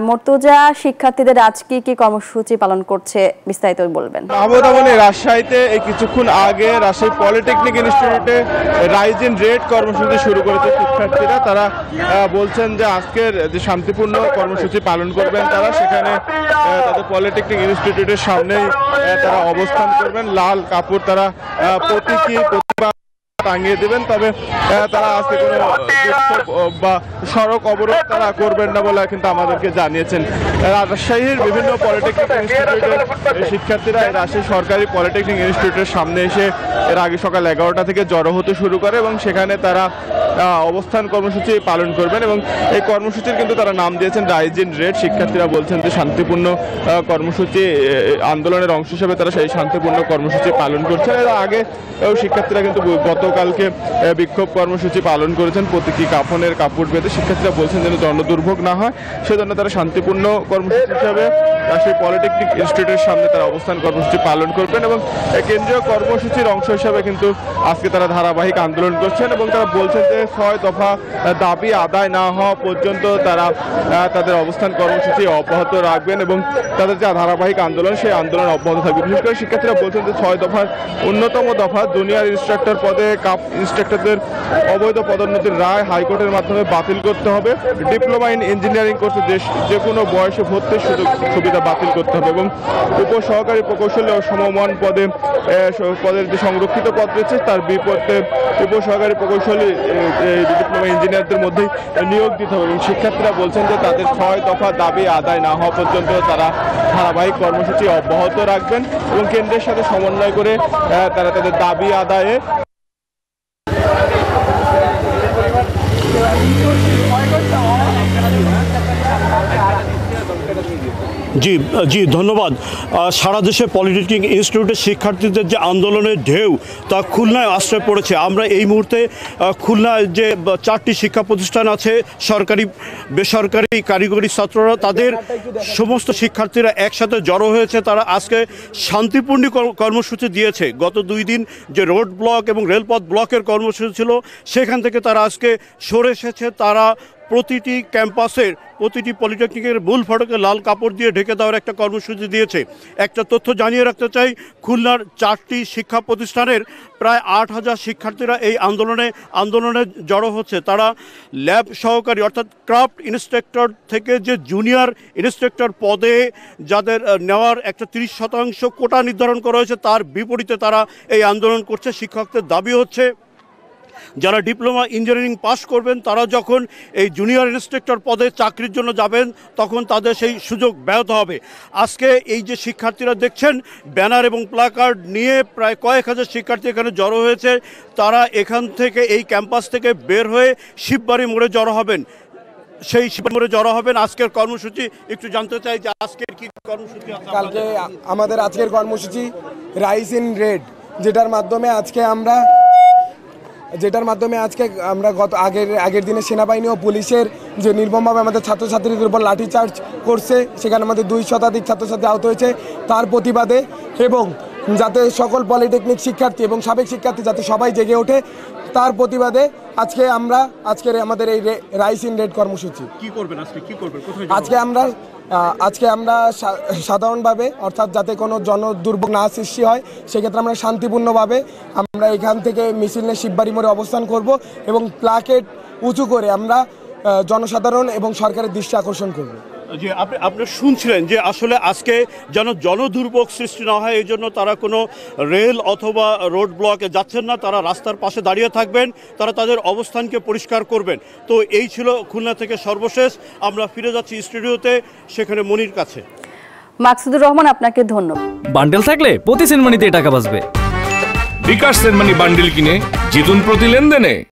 মুর্তজা, শিক্ষার্থীদের আজকে কি কর্মসূচি পালন করছে বিস্তারিত বলবেন। রাজশাহীতে এই কিছুক্ষণ আগে রাজশাহী পলিটেকনিক ইনস্টিটিউটে রাইজ ইন রেড কর্মসূচি শুরু করেছে শিক্ষার্থীরা। তারা বলছেন যে আজকের যে শান্তিপূর্ণ কর্মসূচি পালন করবেন তারা, সেখানে তাদের পলিটেকনিক ইনস্টিটিউটের সামনেই তারা অবস্থান করবেন। লাল কাপড় তারা প্রতীকী টাঙিয়ে দেবেন, তবে তারা আজকে কোনো বা সড়ক অবরোধ তারা করবেন না বলে কিন্তু আমাদেরকে জানিয়েছেন। রাজশাহীর বিভিন্ন পলিটেকনিক ইনস্টিটিউটের শিক্ষার্থীরা রাজশাহী সরকারি পলিটেকনিক ইনস্টিটিউটের সামনে এসে এর আগে সকাল 11টা থেকে জড়ো হতে শুরু করে এবং সেখানে তারা অবস্থান কর্মসূচি পালন করবেন এবং এই কর্মসূচির কিন্তু তারা নাম দিয়েছেন রাইজ ইন রেড। শিক্ষার্থীরা বলছেন যে শান্তিপূর্ণ কর্মসূচি আন্দোলনের অংশ হিসেবে তারা সেই শান্তিপূর্ণ কর্মসূচি পালন করছেন। এর আগে শিক্ষার্থীরা কিন্তু গতকালকে বিক্ষোভ কর্মসূচি পালন করেছেন প্রতীকী কাফনের কাপড় বেঁধে। শিক্ষার্থীরা বলছেন যেন জনদুর্ভোগ না হয় সেজন্য তারা শান্তিপূর্ণ কর্মসূচি হিসাবে সেই পলিটেকনিক ইনস্টিটিউটের সামনে তারা অবস্থান কর্মসূচি পালন করবেন এবং কেন্দ্রীয় কর্মসূচির অংশ হিসাবে কিন্তু আজকে তারা ধারাবাহিক আন্দোলন করছেন এবং তারা বলছেন যে 6 দফা দাবি আদায় না হওয়া পর্যন্ত তারা তাদের অবস্থান কর্মসূচি অব্যাহত রাখবেন এবং তাদের যে ধারাবাহিক আন্দোলন সেই আন্দোলন অব্যাহত থাকবে। বিশেষ করে শিক্ষার্থীরা বলছেন যে 6 দফার অন্যতম দফা জুনিয়র ইনস্ট্রাক্টর পদে কাপ ইনস্ট্রাক্টরদের অবৈধ পদোন্নতির রায় হাইকোর্টের মাধ্যমে বাতিল করতে হবে। ডিপ্লোমা ইন ইঞ্জিনিয়ারিং কোর্সে যে কোনো বয়সে ভর্তির সুবিধা বাতিল করতে হবে এবং উপসহকারী প্রকৌশলী ও সমমান পদের যে সংরক্ষিত পদ রয়েছে তার বিপরীতে উপসহকারী প্রকৌশলী ডিপ্লোমা ইঞ্জিনিয়ারদের মধ্যেই নিয়োগ দিতে হবে এবং শিক্ষার্থীরা বলছেন যে তাদের 6 দফা দাবি আদায় না হওয়া পর্যন্ত তারা ধারাবাহিক কর্মসূচি অব্যাহত রাখবেন এবং কেন্দ্রের সাথে সমন্বয় করে তারা তাদের দাবি আদায়ে জি ধন্যবাদ। সারা দেশে পলিটেকনিক ইনস্টিটিউটের শিক্ষার্থীদের যে আন্দোলনের ঢেউ তা খুলনায় আশ্রয় পড়েছে। আমরা এই মুহূর্তে খুলনায় যে 4টি শিক্ষা প্রতিষ্ঠান আছে, সরকারি বেসরকারি কারিগরি ছাত্ররা, তাদের সমস্ত শিক্ষার্থীরা একসাথে জড়ো হয়েছে। তারা আজকে শান্তিপূর্ণ কর্মসূচি দিয়েছে। গত 2 দিন যে রোড ব্লক এবং রেলপথ ব্লকের কর্মসূচি ছিল সেখান থেকে তারা আজকে সরে এসেছে। তারা প্রতিটি ক্যাম্পাসের প্রতিটি পলিটেকনিকের মূল ফটকে লাল কাপড় দিয়ে ঢেকে দেওয়ার একটা কর্মসূচি দিয়েছে। একটা তথ্য জানিয়ে রাখতে চাই, খুলনার 4টি শিক্ষা প্রতিষ্ঠানের প্রায় 8000 শিক্ষার্থীরা এই আন্দোলনে জড়ো হচ্ছে। তারা ল্যাব সহকারী অর্থাৎ ক্রাফট ইন্সট্রাক্টর থেকে যে জুনিয়র ইন্সট্রাক্টর পদে যাদের নেওয়ার একটা 30% কোটা নির্ধারণ করা হয়েছে তার বিপরীতে তারা এই আন্দোলন করছে। শিক্ষকদের দাবি হচ্ছে যারা ডিপ্লোমা ইঞ্জিনিয়ারিং পাস করবেন তারা যখন এই জুনিয়র ইন্সট্রাক্টর পদে চাকরির জন্য যাবেন তখন তাদের সেই সুযোগ ব্যাহত হবে। আজকে এই যে শিক্ষার্থীরা দেখছেন ব্যানার এবং প্ল্যাকার্ড নিয়ে প্রায় কয়েক হাজার শিক্ষার্থী এখানে জড়ো হয়েছে। তারা এখান থেকে এই ক্যাম্পাস থেকে বের হয়ে শিববাড়ি মোড়ে জড়ো হবেন। সেই শিববাড়ি মোড়ে জড়ো হবেন। আজকের কর্মসূচি একটু জানতে চাই যে আজকের কি কর্মসূচি? কালকে আমাদের আজকের কর্মসূচি রাইজ ইন রেড, যেটার মাধ্যমে আজকে আমরা আগের দিনে সেনাবাহিনী ও পুলিশের যে নির্মমভাবে আমাদের ছাত্রছাত্রীদের উপর লাঠিচার্জ করছে, সেখানে আমাদের 2 শতাধিক ছাত্রছাত্রী আহত হয়েছে, তার প্রতিবাদে এবং যাতে সকল পলিটেকনিক শিক্ষার্থী এবং সাবেক শিক্ষার্থী যাতে সবাই জেগে ওঠে তার প্রতিবাদে আজকের আমাদের এই রাইজ ইন রেড কর্মসূচি। কি করবেন আজকে? কি করবেন? আজকে আমরা সাধারণভাবে অর্থাৎ যাতে কোনো জনদুর্ভোগ না সৃষ্টি হয় সেক্ষেত্রে আমরা শান্তিপূর্ণভাবে আমরা এখান থেকে মিছিল নিয়ে শিববাড়ি মোড়ে অবস্থান করব এবং প্ল্যাকেট উঁচু করে আমরা জনসাধারণ এবং সরকারের দৃষ্টি আকর্ষণ করব। যে আপনি শুনছিলেন যে আসলে আজকে যেন জনদুর্ভোগ সৃষ্টি না হয় এই জন্য তারা কোনো রেল অথবা রোড ব্লকে যাচ্ছেন না, তারা রাস্তার পাশে দাঁড়িয়ে থাকবেন, তারা তাদের অবস্থানকে পরিষ্কার করবেন। তো এই ছিল খুলনা থেকে সর্বশেষ। আমরা ফিরে যাচ্ছি স্টুডিওতে, সেখানে মনির কাছে। মাকসুদুর রহমান, আপনাকে ধন্যবাদ। বান্ডেল থাকলে প্রতি সেনমানিতে টাকা বাঁচবে। বিকাশ সেনমানি বান্ডেল কিনে জিতুন প্রতি লেনদেনে।